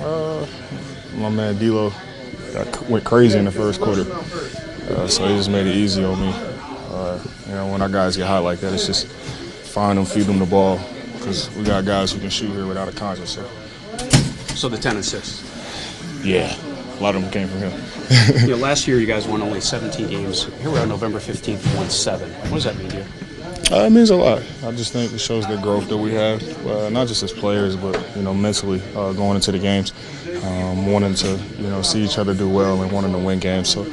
My man D'Lo went crazy in the first quarter, so he just made it easy on me. When our guys get hot like that, it's just find them, feed them the ball, because we got guys who can shoot here without a conscience. So the 10 assists. Yeah, a lot of them came from him. Last year you guys won only 17 games. Here we're on November 15th, won 7. What does that mean to you? It means a lot. I just think it shows the growth that we have, not just as players, but mentally going into the games, wanting to see each other do well and wanting to win games. So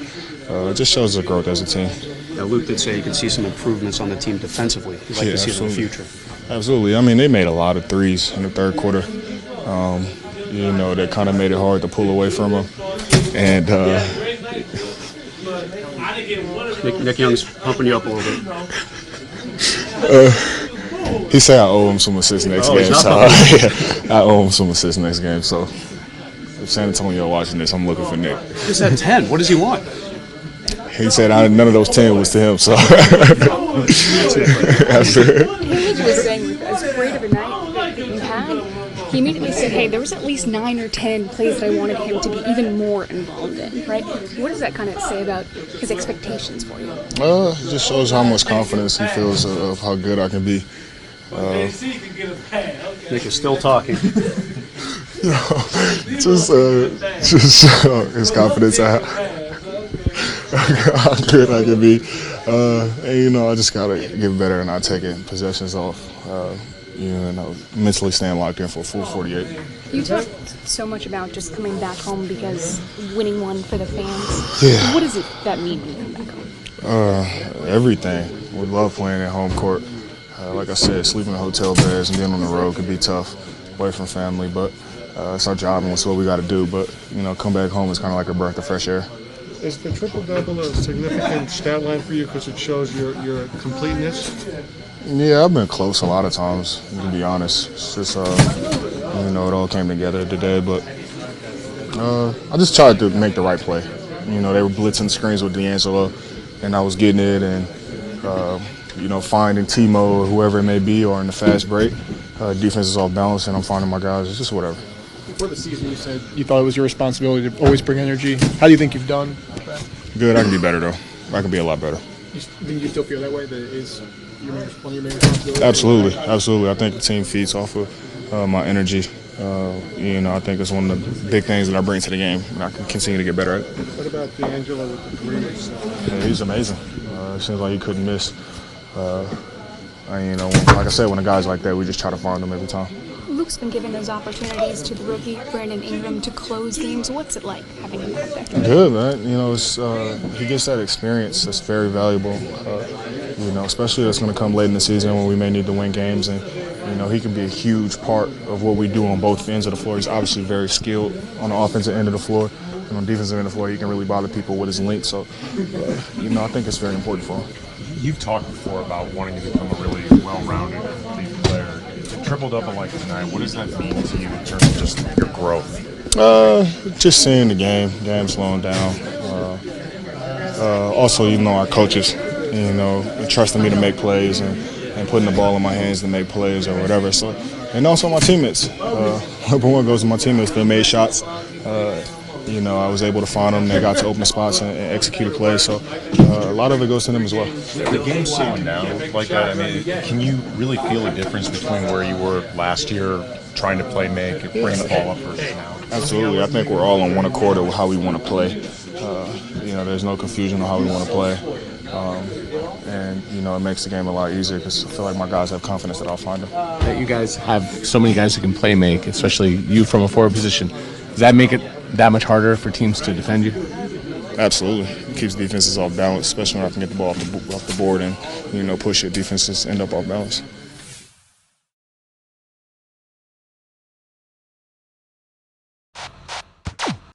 it just shows the growth as a team. Now, Luke did say you can see some improvements on the team defensively. You'd like to see it in the future. Absolutely. I mean, they made a lot of threes in the third quarter. That kind of made it hard to pull away from them. And Nick Young's pumping you up a little bit. He said I owe him some assists next game. So I owe him some assists next game. So if San Antonio watching this, I'm looking for Nick. He said 10. What does he want? He said none of those 10 was to him. So He was saying with as great of a night that you had, he immediately said, hey, there was at least 9 or 10 plays that I wanted him to be even more involved in, right? What does that kind of say about his expectations for you? It just shows how much confidence he feels of how good I can be. Nick is still talking. Just his confidence how good I can be. I just got to get better and not taking possessions off. Mentally staying locked in for a full 48. You talked so much about just coming back home because winning one for the fans. Yeah. What does that mean when you come back home? Everything. We love playing at home court. Like I said, sleeping in hotel beds and being on the road could be tough, away from family, but it's our job and it's what we got to do. But, come back home is kind of like a breath of fresh air. Is the triple-double a significant stat line for you because it shows your completeness? Yeah, I've been close a lot of times, to be honest. It's just, it all came together today, but I just tried to make the right play. They were blitzing screens with D'Angelo, and I was getting it, and, finding Ximo or whoever it may be, or in the fast break. Defense is off balance, and I'm finding my guys. It's just whatever. Before the season, you said you thought it was your responsibility to always bring energy. How do you think you've done that? Good. I can be better, though. I can be a lot better. You still feel that way, that it is one of your main responsibilities? Absolutely. I think the team feeds off of my energy. I think it's one of the big things that I bring to the game, and I can continue to get better at. What about D'Angelo with the threes? Yeah, he's amazing. It seems like he couldn't miss. Like I said, when a guy's like that, we just try to find them every time. Luke's been given those opportunities to the rookie, Brandon Ingram, to close games. What's it like having him out there? Good, man. He gets that experience that's very valuable, especially that's going to come late in the season when we may need to win games. And, he can be a huge part of what we do on both ends of the floor. He's obviously very skilled on the offensive end of the floor. And on the defensive end of the floor, he can really bother people with his length. So, I think it's very important for him. You've talked before about wanting to become a really well-rounded league player. Triple-double like tonight, what does that mean to you in terms of just your growth? Just seeing the game slowing down. Also, our coaches, trusting me to make plays and putting the ball in my hands to make plays or whatever. So, and also my teammates. Number one goes to my teammates. They made shots. I was able to find them. They got to open spots and execute a play. So a lot of it goes to them as well. The game's slowing down like that. Can you really feel a difference between where you were last year trying to play make, bring the ball up versus now? Absolutely. I think we're all on one accord of how we want to play. There's no confusion on how we want to play. It makes the game a lot easier because I feel like my guys have confidence that I'll find them. That you guys have so many guys who can play make, especially you from a forward position. Does that make it that much harder for teams to defend you? Absolutely. It keeps defenses off balance, especially when I can get the ball off the board and, push it. Defenses end up off balance.